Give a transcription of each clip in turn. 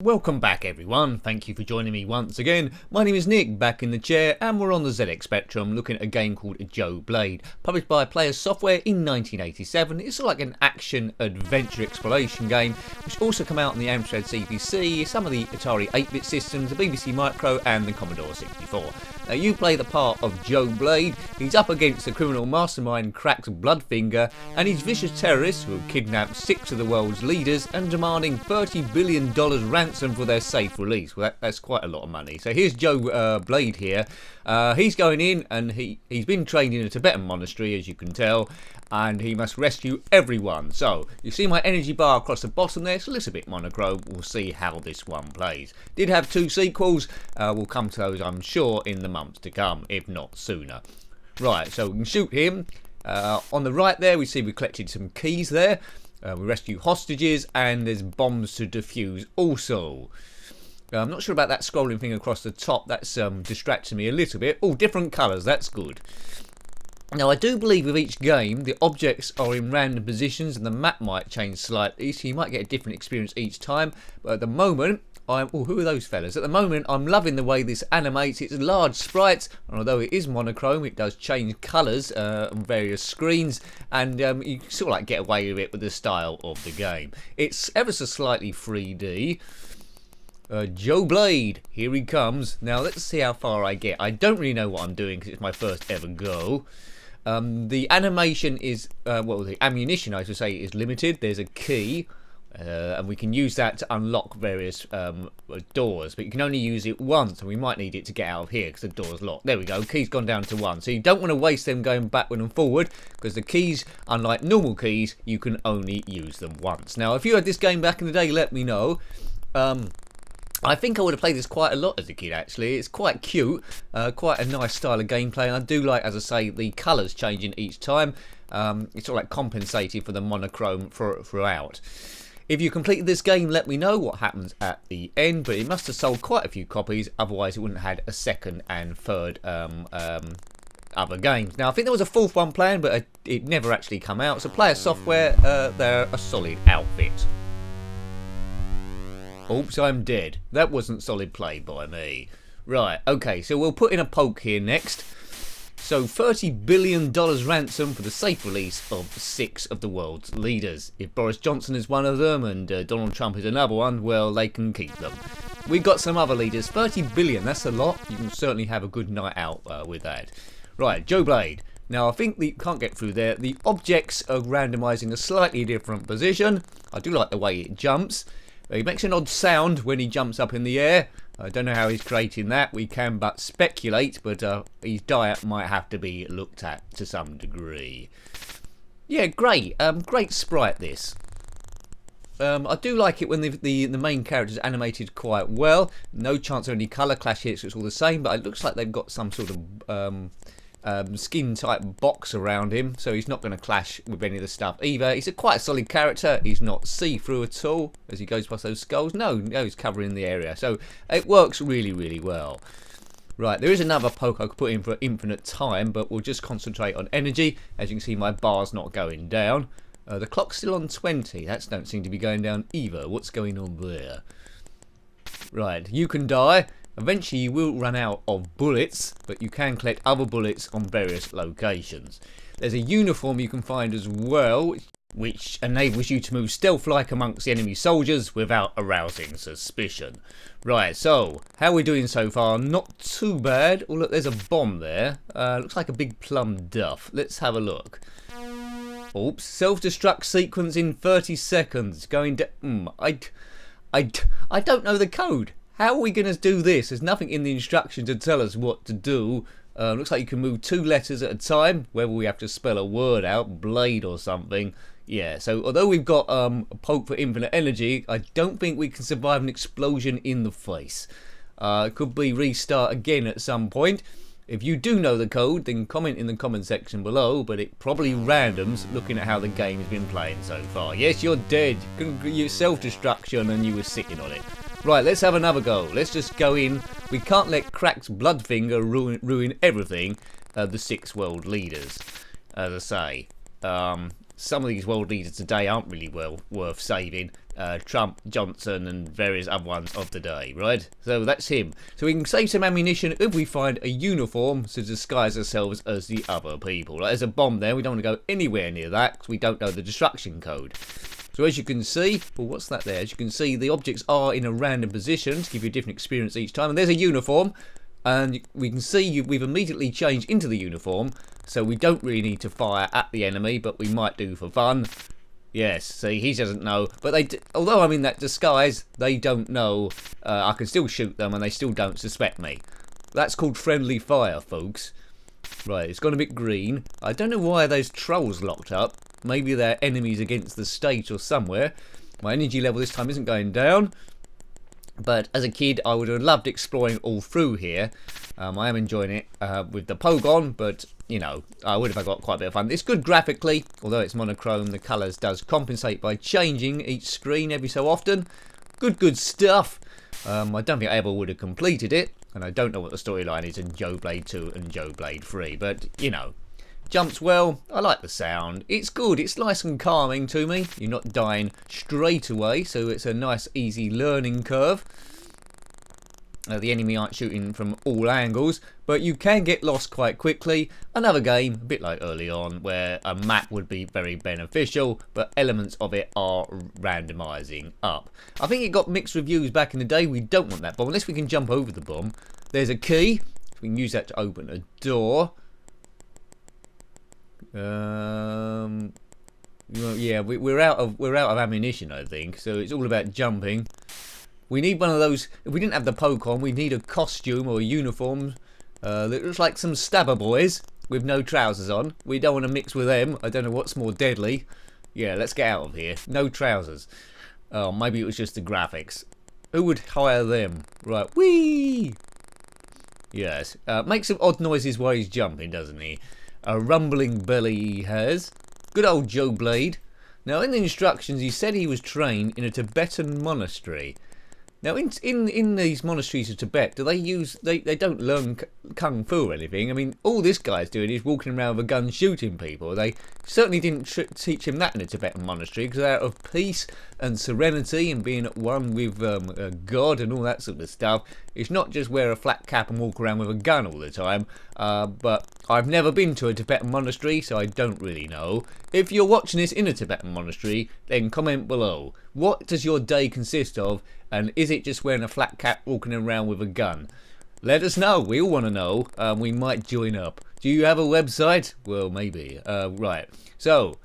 Welcome back everyone, thank you for joining me once again. My name is Nick, back in the chair, and we're on the ZX Spectrum looking at a game called Joe Blade, published by Players Software in 1987. It's like an action adventure exploration game, which also came out on the Amstrad CPC, some of the Atari 8-bit systems, the BBC Micro and the Commodore 64. Now you play the part of Joe Blade. He's up against the criminal mastermind Crack's Bloodfinger and his vicious terrorists who have kidnapped 6 of the world's leaders and demanding $30 billion ransom for their safe release. Well, that's quite a lot of money. So here's Joe Blade here. He's going in and he's been trained in a Tibetan monastery, as you can tell, and he must rescue everyone. So you see my energy bar across the bottom there. It's a little bit monochrome. We'll see how this one plays. Did have 2 sequels. We'll come to those, I'm sure, in the months to come, if not sooner. Right, so we can shoot him. On the right there, we see we collected some keys there. We rescue hostages, and there's bombs to defuse also. I'm not sure about that scrolling thing across the top. That's distracting me a little bit. Oh, different colours. That's good. Now, I do believe with each game, the objects are in random positions and the map might change slightly, so you might get a different experience each time. But at the moment, who are those fellas? At the moment, I'm loving the way this animates. It's large sprites, and although it is monochrome, it does change colours on various screens, and you sort of like get away with it with the style of the game. It's ever so slightly 3D. Joe Blade, here he comes. Now let's see how far I get. I don't really know what I'm doing because it's my first ever go. The animation is, well, the ammunition I should say is limited. There's a key, and we can use that to unlock various doors, but you can only use it once, and we might need it to get out of here because the door's locked. There we go, key's gone down to 1. So you don't want to waste them going backward and forward, because the keys, unlike normal keys, you can only use them once. Now, if you had this game back in the day, let me know. I think I would have played this quite a lot as a kid, actually. It's quite cute, quite a nice style of gameplay, and I do like, as I say, the colours changing each time. It's sort of like compensating for the monochrome throughout. If you completed this game, let me know what happens at the end, but it must have sold quite a few copies, otherwise it wouldn't have had a second and third other games. Now, I think there was a 4th one planned, but it never actually come out, so Players Software, they're a solid outfit. Oops, I'm dead. That wasn't solid play by me. Right, okay, so we'll put in a poke here next. So, $30 billion ransom for the safe release of 6 of the world's leaders. If Boris Johnson is one of them and Donald Trump is another one, well, they can keep them. We've got some other leaders. 30 billion, that's a lot. You can certainly have a good night out with that. Right, Joe Blade. Now, I think we can't get through there. The objects are randomising a slightly different position. I do like the way it jumps. He makes an odd sound when he jumps up in the air. I don't know how he's creating that. We can but speculate, but his diet might have to be looked at to some degree. Yeah, great. Great sprite, this. I do like it when the main character's animated quite well. No chance of any colour clash here, so it's all the same, but it looks like they've got some sort of skin type box around him, so he's not going to clash with any of the stuff either. He's quite a solid character. He's not see-through at all as he goes past those skulls. No, he's covering the area, so it works really, really well. Right, there is another poke I could put in for infinite time, but we'll just concentrate on energy. As you can see, my bar's not going down. The clock's still on 20. That don't seem to be going down either. What's going on there? Right, you can die. Eventually you will run out of bullets, but you can collect other bullets on various locations. There's a uniform you can find as well, which enables you to move stealth-like amongst the enemy soldiers without arousing suspicion. Right, so, how are we doing so far? Not too bad. Oh look, there's a bomb there. Looks like a big plum duff. Let's have a look. Oops, self-destruct sequence in 30 seconds. Going to... I don't know the code. How are we going to do this? There's nothing in the instruction to tell us what to do. Looks like you can move 2 letters at a time. Whether we have to spell a word out, blade or something. Yeah, so although we've got a poke for infinite energy, I don't think we can survive an explosion in the face. It could be restart again at some point. If you do know the code, then comment in the comment section below, but it probably randoms looking at how the game has been playing so far. Yes, you're dead. You self-destruction and you were sitting on it. Right, let's have another go. Let's just go in. We can't let Crack's Bloodfinger ruin everything. The 6 world leaders, as I say. Some of these world leaders today aren't really well worth saving. Trump, Johnson, and various other ones of the day, right? So that's him. So we can save some ammunition if we find a uniform to disguise ourselves as the other people. Like, there's a bomb there. We don't want to go anywhere near that because we don't know the destruction code. So as you can see, well, what's that there? As you can see, the objects are in a random position to give you a different experience each time. And there's a uniform. And we can see we've immediately changed into the uniform. So we don't really need to fire at the enemy, but we might do for fun. Yes, see, he doesn't know. But although I'm in that disguise, they don't know. I can still shoot them and they still don't suspect me. That's called friendly fire, folks. Right, it's gone a bit green. I don't know why those trolls locked up. Maybe they're enemies against the state or somewhere. My energy level this time isn't going down. But as a kid, I would have loved exploring all through here. I am enjoying it with the Pogon, but, you know, I would have got quite a bit of fun. It's good graphically, although it's monochrome. The colours does compensate by changing each screen every so often. Good stuff. I don't think I ever would have completed it, and I don't know what the storyline is in Joe Blade 2 and Joe Blade 3, but, you know. Jumps well, I like the sound, it's good, it's nice and calming to me, you're not dying straight away, so it's a nice easy learning curve. The enemy aren't shooting from all angles, but you can get lost quite quickly. Another game, a bit like early on, where a map would be very beneficial, but elements of it are randomising up. I think it got mixed reviews back in the day. We don't want that bomb, unless we can jump over the bomb. There's a key, so we can use that to open a door. Yeah, we're out of ammunition, I think. So it's all about jumping. We need one of those. If we didn't have the Pokemon, we need a costume or a uniform that looks like some stabber boys with no trousers on. We don't want to mix with them. I don't know what's more deadly. Yeah, let's get out of here. No trousers. Oh, maybe it was just the graphics. Who would hire them? Right, whee! Yes, makes some odd noises while he's jumping, doesn't he? A rumbling belly he has. Good old Joe Blade. Now, in the instructions, he said he was trained in a Tibetan monastery. Now, in these monasteries of Tibet, do they use... They don't learn kung fu or anything. I mean, all this guy's doing is walking around with a gun shooting people. They certainly didn't teach him that in a Tibetan monastery, because they're out of peace and serenity and being at one with God and all that sort of stuff. It's not just wear a flat cap and walk around with a gun all the time. But I've never been to a Tibetan monastery, so I don't really know. If you're watching this in a Tibetan monastery, then comment below. What does your day consist of, and is it just wearing a flat cap walking around with a gun? Let us know. We all want to know. We might join up. Do you have a website? Well, maybe. Right. So,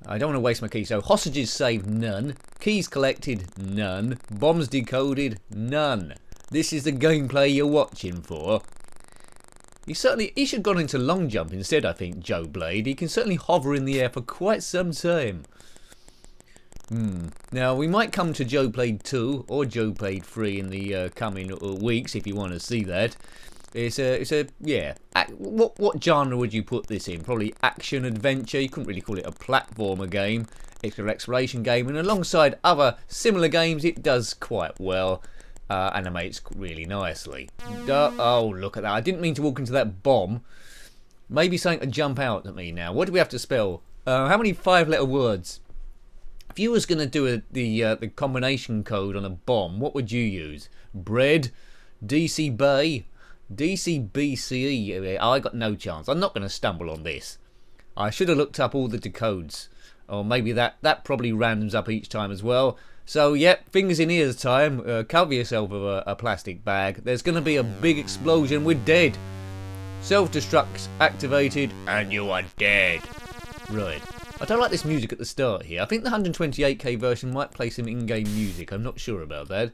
I don't want to waste my keys. So, hostages saved? None. Keys collected? None. Bombs decoded? None. This is the gameplay you're watching for. He should have gone into long jump instead, I think, Joe Blade. He can certainly hover in the air for quite some time. Now, we might come to Joe Blade 2 or Joe Blade 3 in the coming weeks, if you want to see that. Yeah. What genre would you put this in? Probably action adventure. You couldn't really call it a platformer game. It's an exploration game, and alongside other similar games, it does quite well. Animates really nicely. Oh, look at that. I didn't mean to walk into that bomb. Maybe something to jump out at me now. What do we have to spell? How many 5-letter words? If you was going to do the combination code on a bomb, what would you use? Bread? DC Bay? DCBCE? I got no chance. I'm not going to stumble on this. I should have looked up all the decodes. Or maybe that probably randoms up each time as well. So, yep, fingers in ears time. Cover yourself with a plastic bag. There's going to be a big explosion. We're dead. Self-destruct activated, and you are dead. Right. I don't like this music at the start here. I think the 128k version might play some in-game music. I'm not sure about that.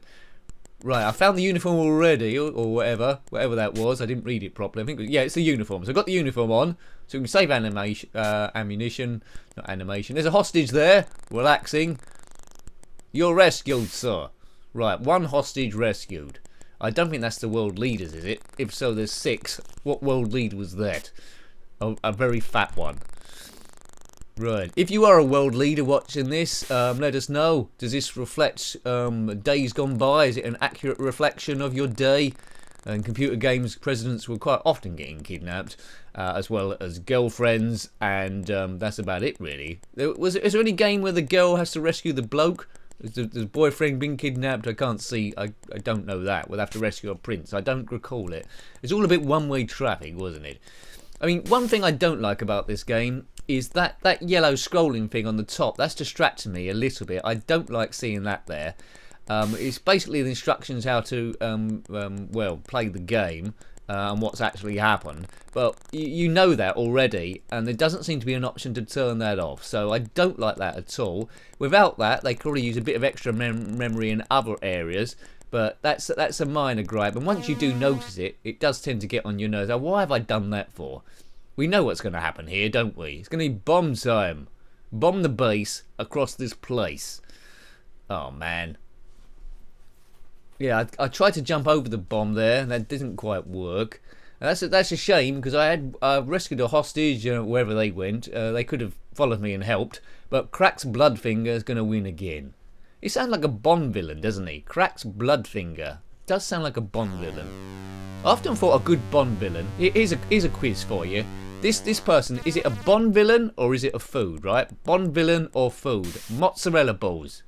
Right, I found the uniform already, or whatever that was. I didn't read it properly. I think, yeah, it's the uniform. So I've got the uniform on, so we can save ammunition, not animation. There's a hostage there, relaxing. You're rescued, sir. Right, one hostage rescued. I don't think that's the world leaders, is it? If so, there's 6. What world leader was that? A very fat one. Right. If you are a world leader watching this, let us know. Does this reflect days gone by? Is it an accurate reflection of your day? And computer games presidents were quite often getting kidnapped, as well as girlfriends, and that's about it, really. Is there any game where the girl has to rescue the bloke? Has the boyfriend been kidnapped? I can't see. I don't know that. We'll have to rescue a prince. I don't recall it. It's all a bit one-way traffic, wasn't it? I mean, one thing I don't like about this game is that yellow scrolling thing on the top. That's distracting me a little bit. I don't like seeing that there. It's basically the instructions how to, well, play the game and what's actually happened. But you know that already, and there doesn't seem to be an option to turn that off. So I don't like that at all. Without that, they could probably use a bit of extra memory in other areas. But that's a minor gripe, and once you do notice it, it does tend to get on your nerves. Now, why have I done that for? We know what's going to happen here, don't we? It's going to be bomb time. Bomb the base across this place. Oh, man. Yeah, I tried to jump over the bomb there, and that didn't quite work. And that's a shame, because I rescued a hostage wherever they went. They could have followed me and helped, but Crack's Bloodfinger is going to win again. He sounds like a Bond villain, doesn't he? Crack's Bloodfinger. Does sound like a Bond villain. I often thought a good Bond villain. Here's a quiz for you. This person, is it a Bond villain or is it a food, right? Bond villain or food? Mozzarella balls.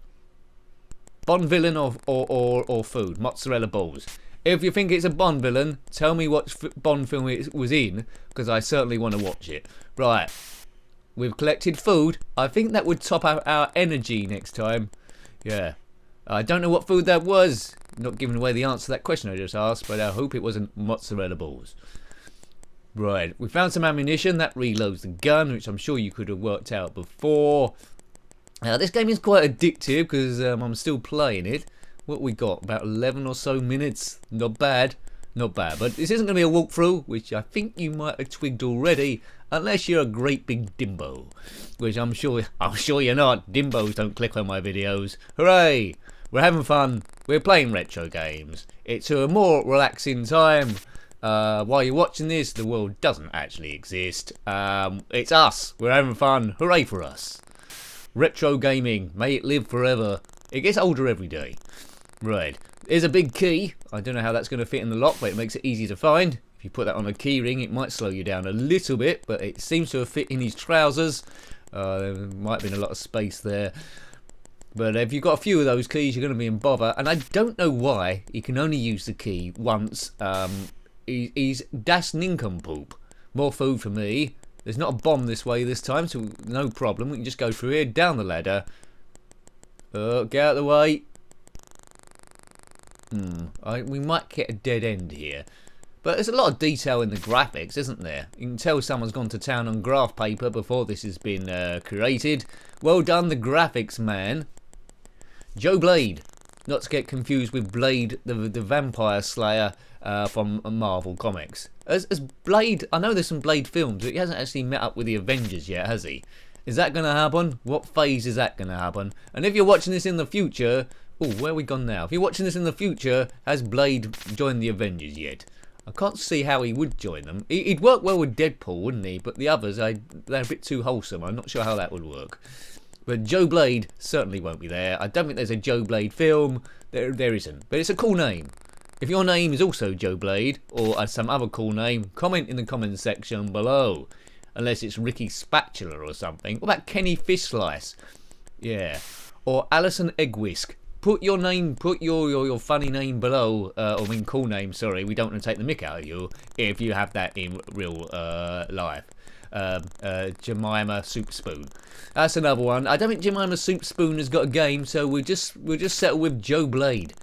Bond villain or food? Mozzarella balls. If you think it's a Bond villain, tell me what Bond film it was in, because I certainly want to watch it. Right. We've collected food. I think that would top out our energy next time. Yeah. I don't know what food that was. Not giving away the answer to that question I just asked, but I hope it wasn't mozzarella balls. Right, we found some ammunition. That reloads the gun, which I'm sure you could have worked out before. This game is quite addictive because I'm still playing it. What we got? About 11 or so minutes. Not bad. Not bad. But this isn't going to be a walkthrough, which I think you might have twigged already, unless you're a great big dimbo, which I'm sure you're not. Dimbos don't click on my videos. Hooray! We're having fun. We're playing retro games. It's a more relaxing time. While you're watching this, the world doesn't actually exist. It's us. We're having fun. Hooray for us. Retro gaming. May it live forever. It gets older every day. Right. There's a big key. I don't know how that's going to fit in the lock, but it makes it easy to find. If you put that on a key ring, it might slow you down a little bit, but it seems to have fit in his trousers. There might have been a lot of space there. But if you've got a few of those keys, you're going to be in bother. And I don't know why he can only use the key once. He's das nincompoop. More food for me. There's not a bomb this way this time, so no problem. We can just go through here, down the ladder. Get out of the way. We might get a dead end here. But there's a lot of detail in the graphics, isn't there? You can tell someone's gone to town on graph paper before this has been created. Well done, the graphics man. Joe Blade. Not to get confused with Blade, the vampire slayer from Marvel Comics. As Blade, I know there's some Blade films, but he hasn't actually met up with the Avengers yet, has he? Is that going to happen? What phase is that going to happen? And if you're watching this in the future... Oh, where are we gone now? If you're watching this in the future, has Blade joined the Avengers yet? I can't see how he would join them. He'd work well with Deadpool, wouldn't he? But the others, they're a bit too wholesome. I'm not sure how that would work. But Joe Blade certainly won't be there. I don't think there's a Joe Blade film. There isn't. But it's a cool name. If your name is also Joe Blade, or some other cool name, comment in the comments section below. Unless it's Ricky Spatula or something. What about Kenny Fish Slice? Yeah. Or Alison Eggwhisk. Put your name, put your funny name below, cool name, sorry. We don't want to take the mick out of you if you have that in real life. Jemima Soup Spoon. That's another one. I don't think Jemima Soup Spoon has got a game, so we'll just settle with Joe Blade.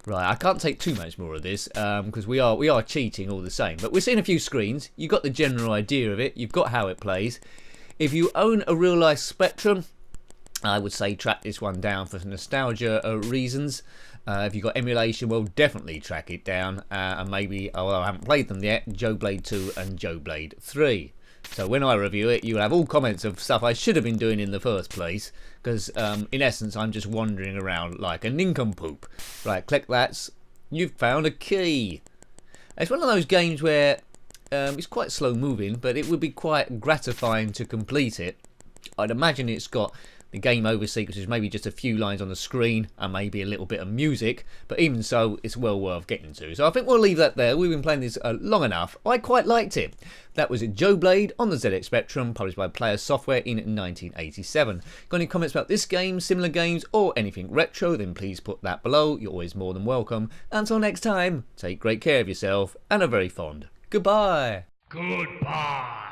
Right, I can't take too much more of this because we are cheating all the same. But we're seeing a few screens. You've got the general idea of it. You've got how it plays. If you own a real life Spectrum, I would say track this one down for nostalgia reasons. If you've got emulation, well, definitely track it down. And maybe, I haven't played them yet, Joe Blade 2 and Joe Blade 3. So when I review it, you'll have all comments of stuff I should have been doing in the first place. Because, in essence, I'm just wandering around like a nincompoop. Right, click that. You've found a key. It's one of those games where it's quite slow moving, but it would be quite gratifying to complete it. I'd imagine it's got The game over sequence is maybe just a few lines on the screen and maybe a little bit of music, but even so, it's well worth getting to. So I think we'll leave that there. We've been playing this long enough. I quite liked it. That was Joe Blade on the ZX Spectrum, published by Player Software in 1987. Got any comments about this game, similar games, or anything retro, then please put that below. You're always more than welcome. Until next time, take great care of yourself and are very fond. Goodbye. Goodbye.